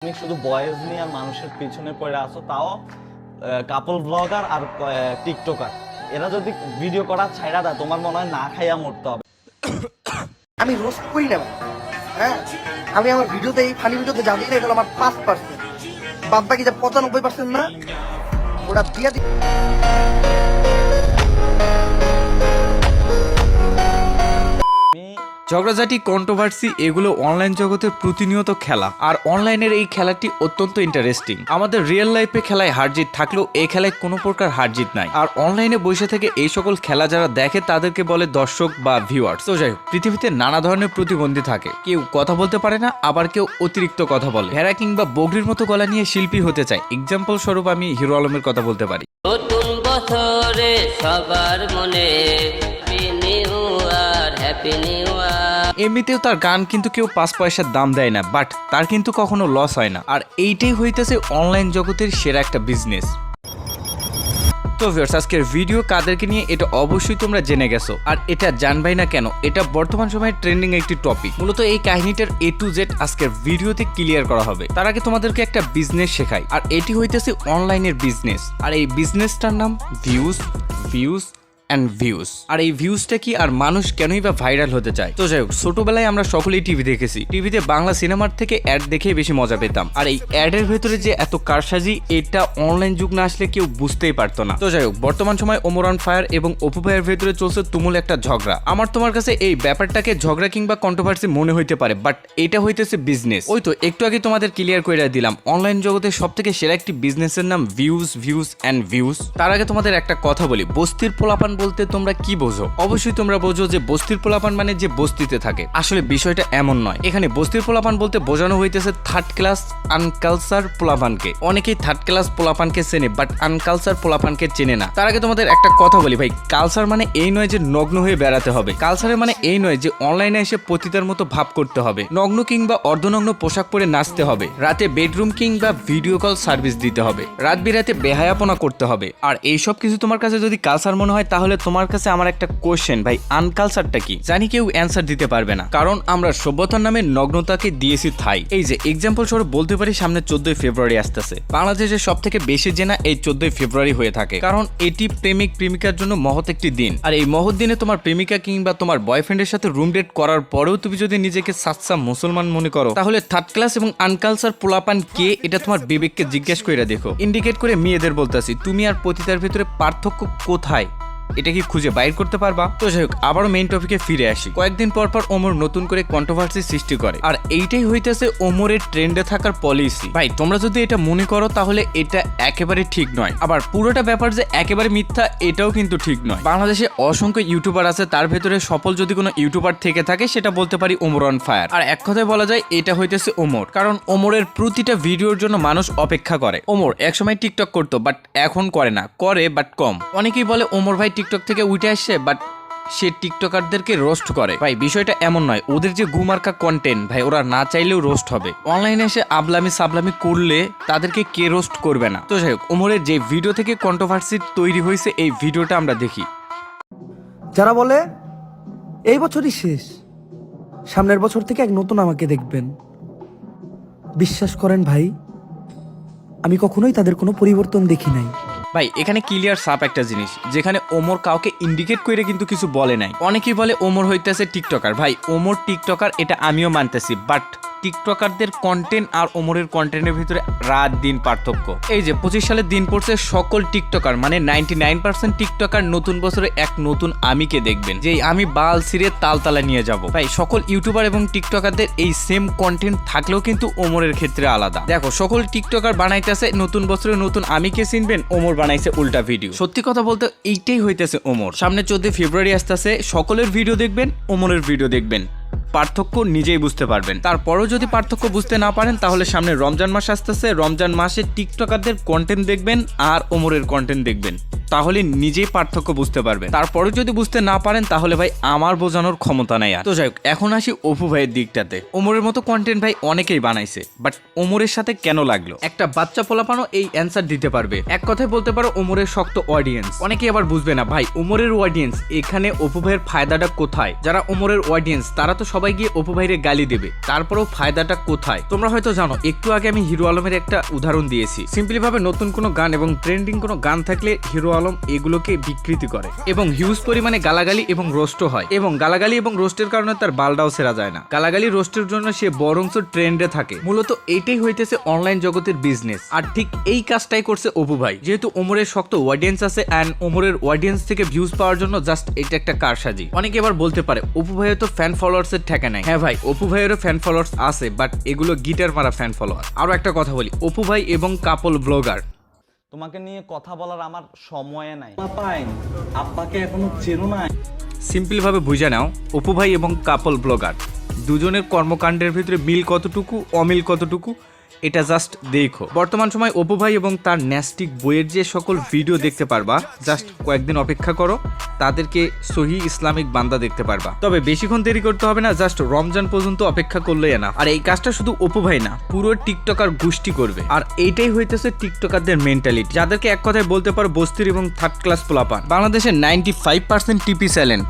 তুমি শুধু বয়েজ নিয়ে মানুষের পিছনে পড়ে আসো, তাও কাপল ব্লগার আর টিকটকার, এরা যদি ভিডিও করা ছাইড়া দেয় তোমার মনে হয় না খাইয়া মরতে হবে। আমি রোস্ট করি না, হ্যাঁ আমি আমার ভিডিওতে এই ফানি ভিডিওতে যা দিই এগুলো আমার 5%, বাদ বাকি যে 95% না ওটা দিয়া দিই। ঝগড়াঝাটি, কন্ট্রোভার্সি এগুলো অনলাইন জগতের প্রতিনিয়ত খেলা। আর অনলাইনের এই খেলাটি অত্যন্ত ইন্টারেস্টিং। আমাদের রিয়েল লাইফে খেলায় হারজিত থাকলেও এই খেলায় কোনো প্রকার হারজিত নাই। আর অনলাইনে বসে থেকে এই সকল খেলা যারা দেখে তাদেরকে বলে দর্শক বা ভিউয়ার্স। তো যাই হোক, পৃথিবীতে নানা ধরনের প্রতিবন্ধী থাকে। কেউ কথা বলতে পারে না, আবার কেউ অতিরিক্ত কথা বলে। ভেড়া কিংবা বগরির মতো গলা নিয়ে শিল্পী হতে চায়। এক্সাম্পল স্বরূপ আমি হিরো আলমের কথা বলতে পারি। নতুন বছরে সবার মনে happy new year, happy new year. এমনিতেও তার গান কিন্তু কেউ 5 পয়সার দাম দেয় না, বাট তার কিন্তু কখনো লস হয় না। আর এইটাই হইতেছে অনলাইন জগতের সেরা একটা বিজনেস। তো ভিউয়ার্স, আজকের ভিডিও কাদেরকে নিয়ে এটা অবশ্যই তোমরা জেনে গেছো। আর এটা জানবাই না কেন, এটা বর্তমান সময়ে ট্রেন্ডিং একটি টপিক। মূলত এই কাহিনীটার A to Z আজকের ভিডিওতে ক্লিয়ার করা হবে। তার আগে তোমাদেরকে একটা বিজনেস শেখাই, আর এটি হইতেছে অনলাইনের বিজনেস। আর এই বিজনেসটার নাম ভিউজ অ্যান্ড ভিউজ। আর এই ভিউজটা কি, আর মানুষ কেনই বা ভাইরাল হতে চায়? তো যাই হোক, ছোটবেলায় আমরা সকলেই টিভি দেখেছি। টিভিতে বাংলা সিনেমার থেকে অ্যাড দেখে বেশি মজা পেতাম। আর এই অ্যাডের ভেতরে যে এত কারসাজি, এটা অনলাইন যুগ না আসলে কেউ বুঝতেই পারতো না। তো যাই হোক, বর্তমান সময় ওমর অন ফায়ার এবং অপু ভাইয়ের ভেতরে চলছে তুমুল একটা ঝগড়া। আমার তোমার কাছে এই ব্যাপারটাকে ঝগড়া কিংবা কন্ট্রোভার্সি মনে হইতে পারে, বাট এটা হইতেছে বিজনেস। ওই তো একটু আগে তোমাদের ক্লিয়ার করে দিলাম, অনলাইন জগতের সব থেকে সেরা একটি বিজনেসের নাম ভিউজ অ্যান্ড ভিউজ। তার আগে তোমাদের একটা কথা বলি, বস্তির পোলাপান বলতে তোমরা কি বোঝো? অবশ্যই তোমরা বোঝো যে বস্তির পোলাপান মানে যে বস্তিতে থাকে। আসলে বিষয়টা এমন নয়। এখানে বস্তির পোলাপান বলতে বোঝানো হইতেছে থার্ড ক্লাস আনকালচার পোলাপানকে। অনেকেই থার্ড ক্লাস পোলাপানকে চেনে, বাট আনকালচার পোলাপানকে চেনে না। তার আগে তোমাদের একটা কথা বলি ভাই, কালচার মানে এই নয় যে নগ্ন হয়ে বেড়াতে হবে। কালচারের মানে এই নয় যে অনলাইনে এসে পতিতার মতো ভাব করতে হবে, নগ্ন কিংবা অর্ধনগ্ন পোশাক পরে নাচতে হবে, রাতে বেডরুম কিংবা ভিডিও কল সার্ভিস দিতে হবে, রাত বিরাতে বেহায়াপনা করতে হবে। আর এইসব কিছু তোমার কাছে যদি কালচার মনে হয়, তাহলে তোমার কাছে আমার একটা কোশ্চেন, ভাই আনকালচারটা কি? জানি কেউ অ্যান্সার দিতে পারবে না, কারণ আমরা সভ্যতার নামে নগ্নতাকে দিয়েছি ঠাঁই। এই যে এক্সাম্পল স্বরূপ বলতে পারি, সামনে 14ই ফেব্রুয়ারি আসতেছে। বাংলাদেশের সব থেকে বেশি জেনা এই 14ই ফেব্রুয়ারি হয়ে থাকে, কারণ এটি প্রেমিক প্রেমিকার জন্য মহৎ একটি দিন। আর এই মহৎ দিনে তোমার প্রেমিকা কিংবা তোমার বয়ফ্রেন্ডের সাথে রুম ডেট করার পরেও তুমি যদি নিজেকে সাচ্চা মুসলমান মনে করো, তাহলে থার্ড ক্লাস এবং আনকালচার পোলাপান কে, এটা তোমার বিবেককে জিজ্ঞেস করে দেখো। ইন্ডিকেট করে মেয়েদের বলতেছি, তুমি আর পতিতার ভিতরে পার্থক্য কোথায়? এটা কি খুঁজে বাইর করতে পারবা? তো যাই হোক, আবারও মেইন টপিকে ফিরে আসি। কয়েকদিন পর পর ওমর নতুন করে কন্ট্রোভার্সি সৃষ্টি করে, আর এইটাই হইতেছে ওমরের ট্রেন্ডে থাকার পলিসি। ভাই তোমরা যদি এটা মনে করো, তাহলে এটা একেবারে ঠিক নয়। আবার পুরোটা ব্যাপার যে একেবারে মিথ্যা, এটাও কিন্তু ঠিক নয়। বাংলাদেশে অসংখ্য ইউটিউবার আছে, তার ভেতরে সফল যদি কোনো ইউটিউবার থেকে থাকে, সেটা বলতে পারি ওমর অন ফায়ার। আর এক কথায় বলা যায় এটা হইতেছে ওমর, কারণ ওমরের প্রতিটা ভিডিওর জন্য মানুষ অপেক্ষা করে। ওমর একসময় টিকটক করতো, বাট এখন করে না, করে বাট কম। অনেকেই বলে ওমর ভাই টিকটক থেকে উঠে আসছে, বাট সে টিকটকারদেরকে রোস্ট করে। ভাই বিষয়টা এমন নয়, ওদের যে গুমার্কা কন্টেন্ট, ভাই ওরা না চাইলেও রোস্ট হবে। অনলাইনে এসে আবলামি সাবলামি করলে তাদেরকে কে রোস্ট করবে না? তো যাই হোক, ওমরের যে ভিডিও থেকে কন্ট্রোভার্সি তৈরি হয়েছে, এই ভিডিওটা আমরা দেখি। যারা বলে এই বছরই শেষ, সামনের বছর থেকে এক নতুন আমাকে দেখবেন, বিশ্বাস করেন ভাই, আমি কখনোই তাদের কোনো পরিবর্তন দেখি নাই। ভাই এখানে ক্লিয়ার সাপ একটা জিনিস, যেখানে ওমর কাউকে ইন্ডিকেট করে কিন্তু কিছু বলে নাই। অনেকেই বলে ওমর হইতেছে টিকটকার। ভাই ওমর টিকটকার, এটা আমিও মানতেছি, বাট টিকটকারদের কন্টেন্ট আর ওমরের কন্টেন্টের ভিতরে রাত দিন পার্থক্য। এই যে 25 সালের দিন পড়ছে, সকল টিকটকার মানে 99% টিকটকার নতুন বছরে এক নতুন আমিকে দেখবেন, যে আমি বাল ছিঁড়ে তালতালা নিয়ে যাব। ভাই সকল ইউটিউবার এবং টিকটকারদের এই সেম কন্টেন্ট থাকলেও কিন্তু ওমরের ক্ষেত্রে আলাদা। দেখো, সকল টিকটকার বানাইতেছে নতুন বছরে নতুন আমিকে চিনবেন, ওমর বানাইছে উল্টা ভিডিও। সত্যি কথা বলতে এইটাই হইতেছে ওমর। সামনে 14 ফেব্রুয়ারি আসতেছে, সকলের ভিডিও দেখবেন, ওমরের ভিডিও দেখবেন, পার্থক্য নিজেই বুঝতে পারবেন। তারপরেও যদি পার্থক্য বুঝতে না পারেন, তাহলে সামনে রমজান মাস আসতেছে, রমজান মাসে টিকটকারদের কন্টেন্ট দেখবেন আর ওমরের কন্টেন্ট দেখবেন। তাহলে নিজেই পার্থক্য বুঝতে পারবেন। তারপরে যদি বুঝতে না পারেন তাহলে ভাই আমার বোঝানোর ক্ষমতা নাই আর। তো যাই হোক, এখন আসি অপু ভাইয়ের দিকটাতে। ওমরের মতো কন্টেন্ট ভাই অনেকেই বানাইছে, বাট ওমরের সাথে কেন লাগলো? একটা বাচ্চা পোলাপানও এই অ্যান্সার দিতে পারবে। এক কথায় বলতে পারো ওমরের শক্ত অডিয়েন্স। অনেকেই আবার বুঝবে না ভাই ওমরের অডিয়েন্স, এখানে অপু ভাইয়ের ফায়দাটা কোথায়? যারা ওমরের অডিয়েন্স তারা তো সবাই গিয়ে অপু ভাইয়ের গালি দেবে, তারপরেও ফায়দাটা কোথায়? তোমরা হয়তো জানো, একটু আগে আমি হিরো আলমের একটা উদাহরণ দিয়েছি। সিম্পলি ভাবে নতুন কোনো গান এবং ট্রেন্ডিং কোনো গান থাকলে হিরো আলম এগুলোকে বিকৃতি করে এবং হিউজ পরিমাণে গালাগালি এবং রোস্টও হয়, এবং গালাগালি এবং রোস্টের কারণে তার বালটাও সেরা যায় না। গালাগালি রোস্টের জন্য সে বরংস ট্রেন্ডে থাকে। মূলত এইটাই হইতেছে অনলাইন জগতের বিজনেস। আর ঠিক এই কাজটাই করছে অপু ভাই। যেহেতু ওমরের শক্ত অডিয়েন্স আছে অ্যান্ড ওমরের অডিয়েন্স থেকে ভিউজ পাওয়ার জন্য জাস্ট এটা একটা কারসাজি। অনেকে এবার বলতে পারে অপু ভাইয়ের তো ফ্যান ফলোয়ার্স এর ঠেকা নাই। হ্যাঁ ভাই, অপু ভাইয়েরও ফ্যান ফলোয়ার্স আছে, বাট এগুলো গিটার মারা ফ্যান ফলোয়ার। আরো একটা কথা বলি, অপু ভাই এবং কাপল ব্লগার, তোমাকে নিয়ে কথা বলার আমার সময় নাই। আব্বাকে এখনো চেনো না। সিম্পল ভাবে বুঝে নাও, অপু ভাই এবং কাপল ব্লগার দুজনের কর্মকাণ্ডের ভিতরে মিল কতটুকু, অমিল কতটুকু, এটা জাস্ট দেখো। বর্তমান সময় অপু ভাই এবং তার ন্যাস্টিক বইয়ের যে সকল ভিডিও দেখতে পারবা, জাস্ট কয়েকদিন অপেক্ষা করো, তাদেরকে সহি ইসলামিক বান্দা দেখতে পারবা। তবে বেশিক্ষণ দেরি করতে হবে না, জাস্ট রমজান পর্যন্ত অপেক্ষা করলেই না। আর এই কাজটা শুধু অপু ভাই না, পুরো টিকটকার গোষ্ঠী করবে। আর এইটাই হইতেছে টিকটকারদের মেন্টালিটি, যাদেরকে এক কথায় বলতে পারো বস্তির এবং থার্ড ক্লাস পোলাপান। বাংলাদেশের 95% টিপি চ্যানেল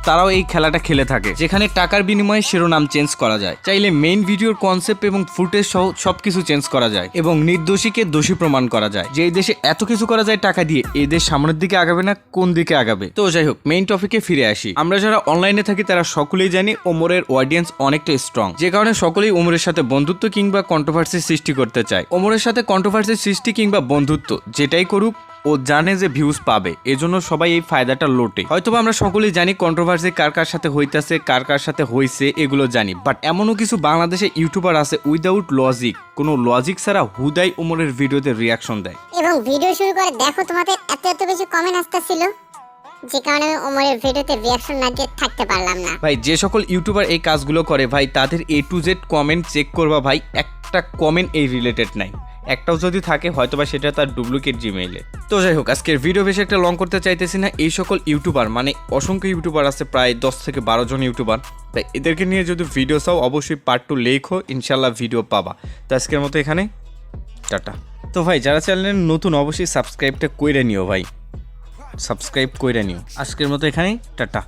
তারাও এই খেলাটা খেলে থাকে, যেখানে টাকার বিনিময়ে শিরোনাম চেঞ্জ করা যায়, চাইলে মেইন ভিডিওর কনসেপ্ট এবং ফুটেজ সহ সবকিছু চেঞ্জ করা যায় এবং নির্দোষীকে দোষী প্রমাণ করা যায়। যে এই দেশে এত কিছু করা যায় টাকা দিয়ে, এই দেশ সামনের দিকে আগাবে না কোন দিকে আগাবে? তো যাই হোক, মেইন টপিকে ফিরে আসি। আমরা যারা অনলাইনে থাকি তারা সকলেই জানি ওমরের অডিয়েন্স অনেকটা স্ট্রং, যে কারণে সকলেই ওমরের সাথে বন্ধুত্ব কিংবা কন্ট্রোভার্সি সৃষ্টি করতে চায়। ওমরের সাথে কন্ট্রোভার্সি সৃষ্টি কিংবা বন্ধুত্ব যেটাই করুক, ও জানে যে ভিউজ পাবে, এজন্য সবাই এই ফায়দাটা লোটে। হয়তোবা আমরা সকলেই জানি কন্ট্রোভার্সি কার কার সাথে হইতাছে, কার কার সাথে হইছে, এগুলো জানি। বাট এমনও কিছু বাংলাদেশে ইউটিউবার আছে উইদাউট লজিক, কোনো লজিক ছাড়া হুদাই ওমরের ভিডিওতে রিয়াকশন দেয় এবং ভিডিও শুরু করে দেখো তোমাদের এত বেশি কমেন্ট আসতেছিল, যে কারণে আমি ওমরের ভিডিওতে রিয়াকশন না দিয়ে থাকতে পারলাম না। ভাই যে সকল ইউটিউবার এই কাজগুলো করে ভাই, তাদের A to Z comment check করবা ভাই, একটা কমেন্ট এই রিলেটেড নাই। একটাও যদি থাকে হয়তোবা সেটা তার ডুপ্লিকেট জিমেইলে। তো যাই হোক, আজকের ভিডিও বেশি একটা লং করতে চাইতেছি না। এই সকল ইউটিউবার, মানে অসংখ্য ইউটিউবার আছে, প্রায় 10 থেকে 12 জন ইউটিউবার, তাই এদেরকে নিয়ে যদি ভিডিও চাও অবশ্যই পার্ট 2 লেখো, ইনশাল্লাহ ভিডিও পাবা। তো আজকের মতো এখানে টাটা। তো ভাই যারা চ্যানেলে নতুন অবশ্যই সাবস্ক্রাইবটা কইরে নিও ভাই, সাবস্ক্রাইব কইরে নিও। আজকের মতো এখানেই টাটা।